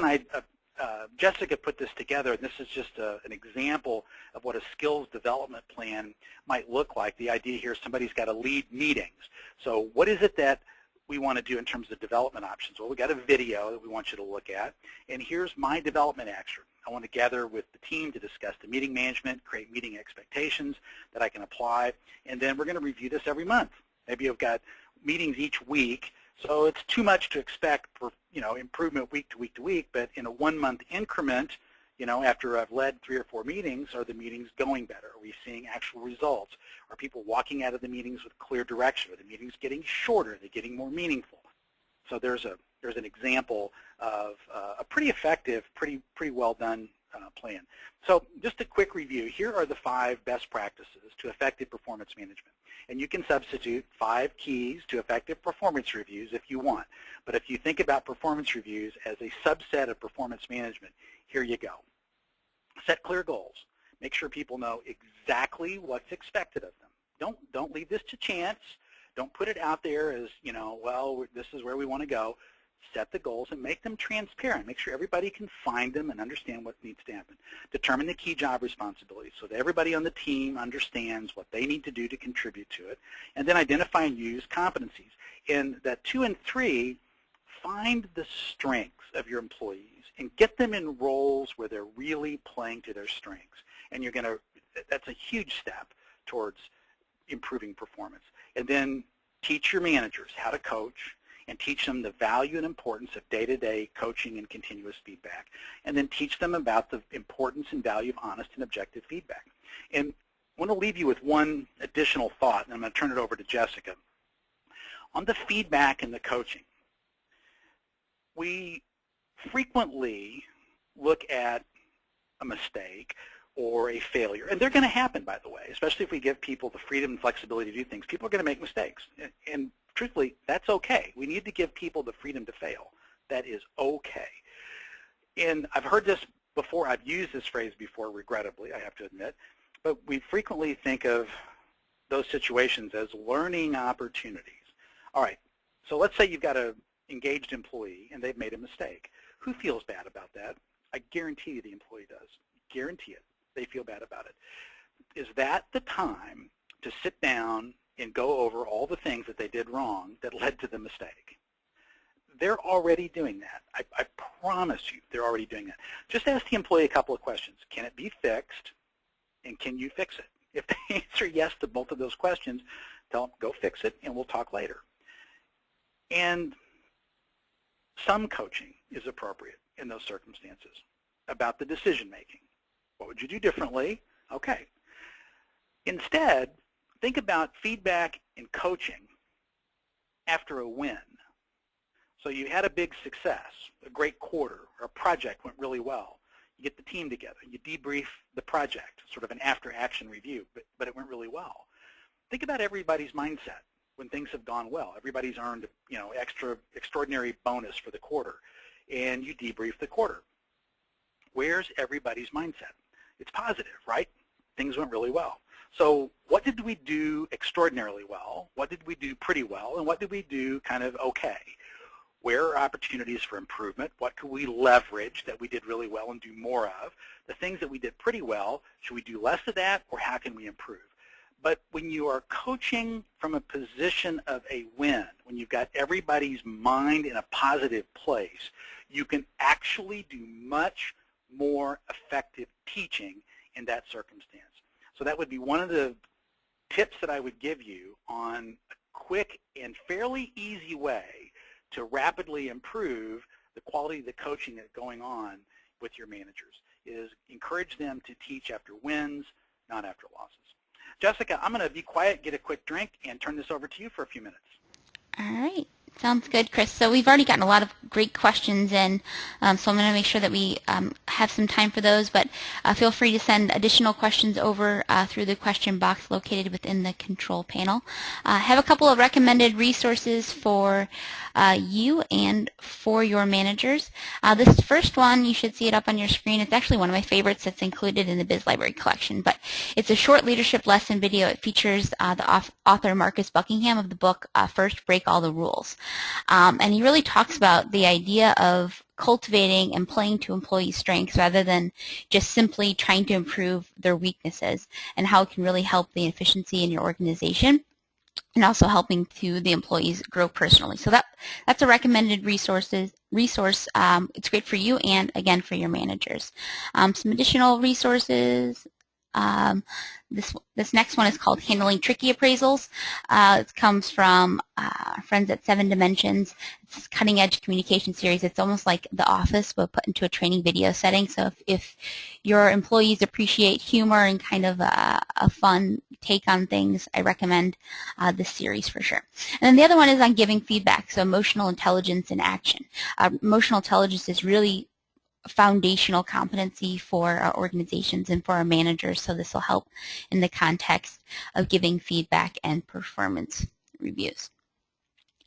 Jessica put this together, and this is just an example of what a skills development plan might look like. The idea here is somebody's got to lead meetings. So what is it that we want to do in terms of development options? Well, we've got a video that we want you to look at, and here's my development action. I want to gather with the team to discuss the meeting management, create meeting expectations that I can apply, and then we're going to review this every month. Maybe you've got meetings each week, so it's too much to expect for improvement week to week to week, but in a 1-month increment, after I've led 3 or 4 meetings, are the meetings going better? Are we seeing actual results? Are people walking out of the meetings with clear direction? Are the meetings getting shorter? Are they getting more meaningful? So there's an example of a pretty effective, pretty well done plan. So just a quick review. Here are the 5 best practices to effective performance management. And you can substitute 5 keys to effective performance reviews if you want. But if you think about performance reviews as a subset of performance management, here you go. Set clear goals. Make sure people know exactly what's expected of them. Don't leave this to chance. Don't put it out there as, well, this is where we want to go. Set the goals and make them transparent. Make sure everybody can find them and understand what needs to happen. Determine the key job responsibilities so that everybody on the team understands what they need to do to contribute to it. And then identify and use competencies. In that 2 and 3, find the strengths of your employees and get them in roles where they're really playing to their strengths. And that's a huge step towards improving performance. And then teach your managers how to coach, and teach them the value and importance of day-to-day coaching and continuous feedback. And then teach them about the importance and value of honest and objective feedback. And I want to leave you with one additional thought, and I'm going to turn it over to Jessica. On the feedback and the coaching, we frequently look at a mistake or a failure, and they're going to happen, by the way, especially if we give people the freedom and flexibility to do things. People are going to make mistakes, and truthfully, that's okay. We need to give people the freedom to fail. That is okay. And I've heard this before. I've used this phrase before, regrettably, I have to admit. But we frequently think of those situations as learning opportunities. All right, so let's say you've got an engaged employee and they've made a mistake. Who feels bad about that? I guarantee you the employee does. Guarantee it. They feel bad about it. Is that the time to sit down and go over all the things that they did wrong that led to the mistake? They're already doing that. I promise you they're already doing that. Just ask the employee a couple of questions. Can it be fixed, and can you fix it? If they answer yes to both of those questions, tell them, go fix it, and we'll talk later. And some coaching is appropriate in those circumstances about the decision making. What would you do differently? Okay. Instead, think about feedback and coaching after a win. So you had a big success, a great quarter, or a project went really well. You get the team together, you debrief the project, sort of an after-action review, but it went really well. Think about everybody's mindset when things have gone well. Everybody's earned, extraordinary bonus for the quarter, and you debrief the quarter. Where's everybody's mindset? It's positive, right? Things went really well. So what did we do extraordinarily well? What did we do pretty well? And what did we do kind of okay? Where are opportunities for improvement? What could we leverage that we did really well and do more of? The things that we did pretty well, should we do less of that, or how can we improve? But when you are coaching from a position of a win, when you've got everybody's mind in a positive place, you can actually do much more effective teaching in that circumstance. So that would be one of the tips that I would give you on a quick and fairly easy way to rapidly improve the quality of the coaching that's going on with your managers, is encourage them to teach after wins, not after losses. Jessica, I'm going to be quiet, get a quick drink, and turn this over to you for a few minutes. All right. Sounds good, Chris. So we've already gotten a lot of great questions in, so I'm going to make sure that we have some time for those, but feel free to send additional questions over through the question box located within the control panel. I have a couple of recommended resources for you and for your managers. This first one, you should see it up on your screen. It's actually one of my favorites that's included in the Biz Library collection, but it's a short leadership lesson video. It features the author Marcus Buckingham of the book First Break All the Rules. And he really talks about the idea of cultivating and playing to employees' strengths rather than just simply trying to improve their weaknesses, and how it can really help the efficiency in your organization and also helping to the employees grow personally. So that's a recommended resource. It's great for you and, again, for your managers. Some additional resources. This next one is called Handling Tricky Appraisals. It comes from friends at 7 Dimensions. It's a cutting-edge communication series. It's almost like The Office, but put into a training video setting. So if your employees appreciate humor and kind of a fun take on things, I recommend this series for sure. And then the other one is on giving feedback, so emotional intelligence in action. Emotional intelligence is really foundational competency for our organizations and for our managers, so this will help in the context of giving feedback and performance reviews.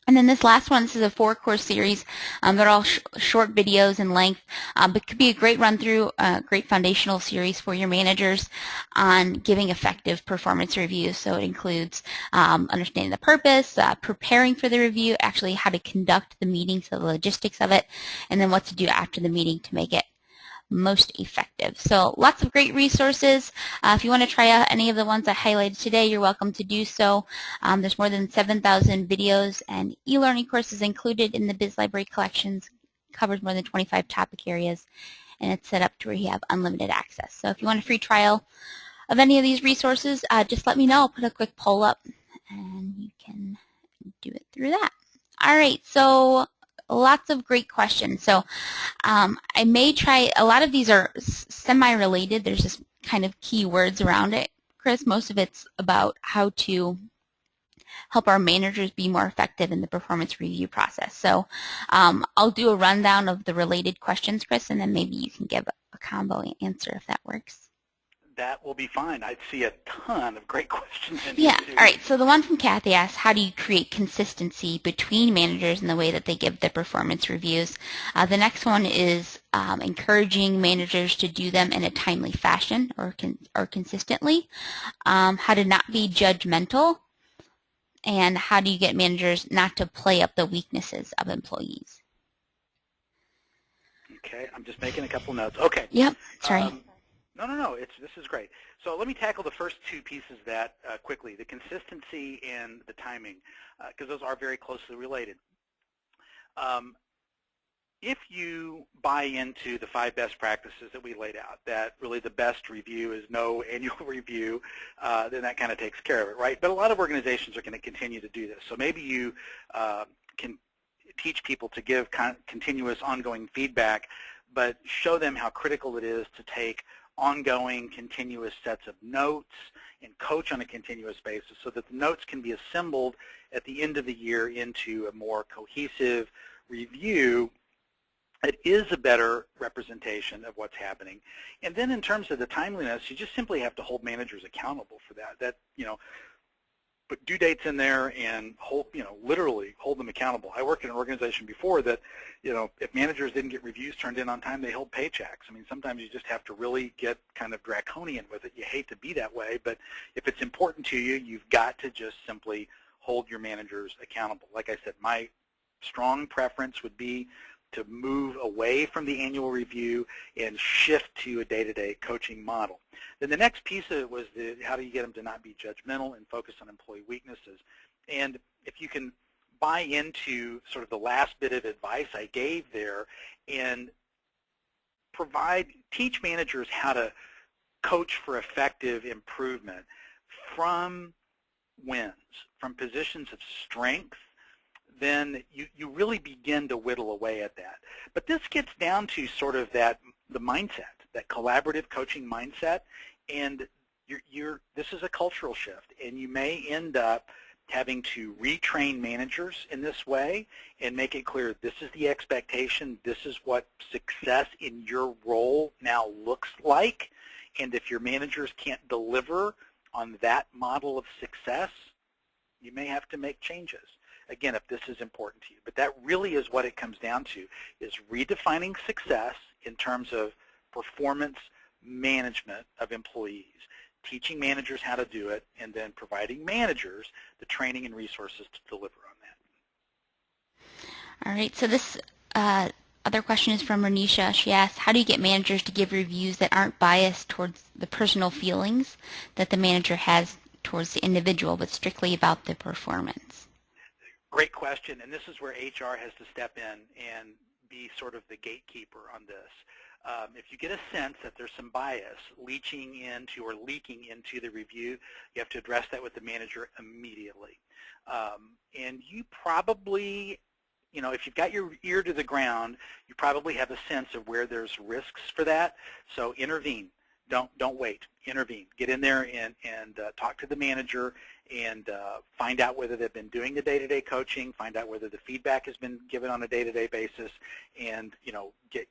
And then this last one, this is a 4-course series. They're all short videos in length, but could be a great run-through, great foundational series for your managers on giving effective performance reviews. So it includes understanding the purpose, preparing for the review, actually how to conduct the meeting, so the logistics of it, and then what to do after the meeting to make it most effective. So lots of great resources. If you want to try out any of the ones I highlighted today, you're welcome to do so. There's more than 7,000 videos and e-learning courses included in the Biz Library collections, covers more than 25 topic areas, and it's set up to where you have unlimited access. So if you want a free trial of any of these resources, just let me know. I'll put a quick poll up and you can do it through that. All right, so lots of great questions. So I may try, a lot of these are semi-related. There's just kind of key words around it, Chris. Most of it's about how to help our managers be more effective in the performance review process. So I'll do a rundown of the related questions, Chris, and then maybe you can give a combo answer if that works. That will be fine. I see a ton of great questions in here. too. All right. So the one from Kathy asks, how do you create consistency between managers in the way that they give their performance reviews? The next one is encouraging managers to do them in a timely fashion or consistently. How to not be judgmental, and how do you get managers not to play up the weaknesses of employees? Okay. I'm just making a couple notes. Okay. Yep. Sorry. No. This is great. So let me tackle the first two pieces of that quickly, the consistency and the timing, because those are very closely related. If you buy into the 5 best practices that we laid out, that really the best review is no annual review, then that kind of takes care of it, right? But a lot of organizations are going to continue to do this. So maybe you can teach people to give continuous ongoing feedback, but show them how critical it is to take ongoing, continuous sets of notes and coach on a continuous basis so that the notes can be assembled at the end of the year into a more cohesive review that is a better representation of what's happening. And then in terms of the timeliness, you just simply have to hold managers accountable for that. Put due dates in there and literally hold them accountable. I worked in an organization before that, if managers didn't get reviews turned in on time, they held paychecks. I mean, sometimes you just have to really get kind of draconian with it. You hate to be that way, but if it's important to you, you've got to just simply hold your managers accountable. Like I said, my strong preference would be to move away from the annual review and shift to a day-to-day coaching model. Then the next piece of it was how do you get them to not be judgmental and focus on employee weaknesses. And if you can buy into sort of the last bit of advice I gave there and teach managers how to coach for effective improvement from wins, from positions of strength, then you really begin to whittle away at that. But this gets down to sort of the mindset, that collaborative coaching mindset, and this is a cultural shift, and you may end up having to retrain managers in this way and make it clear this is the expectation, this is what success in your role now looks like, and if your managers can't deliver on that model of success, you may have to make changes. Again, if this is important to you. But that really is what it comes down to, is redefining success in terms of performance management of employees, teaching managers how to do it, and then providing managers the training and resources to deliver on that. All right, so this other question is from Renisha. She asks, how do you get managers to give reviews that aren't biased towards the personal feelings that the manager has towards the individual, but strictly about the performance? Great question, and this is where HR has to step in and be sort of the gatekeeper on this. If you get a sense that there's some bias leaching into or leaking into the review, you have to address that with the manager immediately. And you probably, if you've got your ear to the ground, you probably have a sense of where there's risks for that. So intervene. Don't wait. Intervene. Get in there and talk to the manager and find out whether they've been doing the day-to-day coaching, find out whether the feedback has been given on a day-to-day basis, and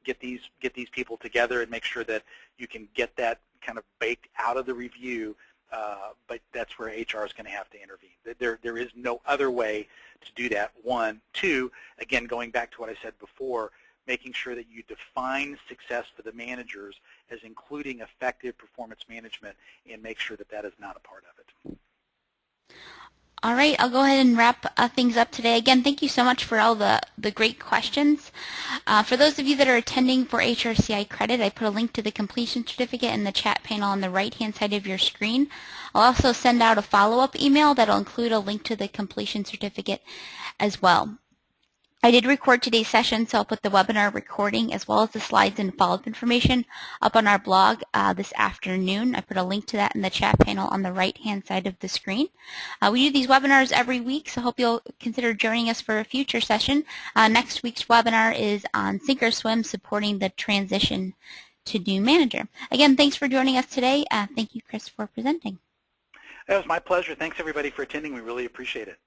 get these people together and make sure that you can get that kind of baked out of the review. But that's where HR is going to have to intervene. There is no other way to do that. One. Two, again, going back to what I said before, making sure that you define success for the managers as including effective performance management and make sure that that is not a part of it. All right, I'll go ahead and wrap things up today. Again, thank you so much for all the great questions. For those of you that are attending for HRCI credit, I put a link to the completion certificate in the chat panel on the right-hand side of your screen. I'll also send out a follow-up email that'll include a link to the completion certificate as well. I did record today's session, so I'll put the webinar recording as well as the slides and follow-up information up on our blog this afternoon. I put a link to that in the chat panel on the right-hand side of the screen. We do these webinars every week, so hope you'll consider joining us for a future session. Next week's webinar is on Thinkorswim, supporting the transition to new manager. Again, thanks for joining us today. Thank you, Chris, for presenting. That was my pleasure. Thanks, everybody, for attending. We really appreciate it.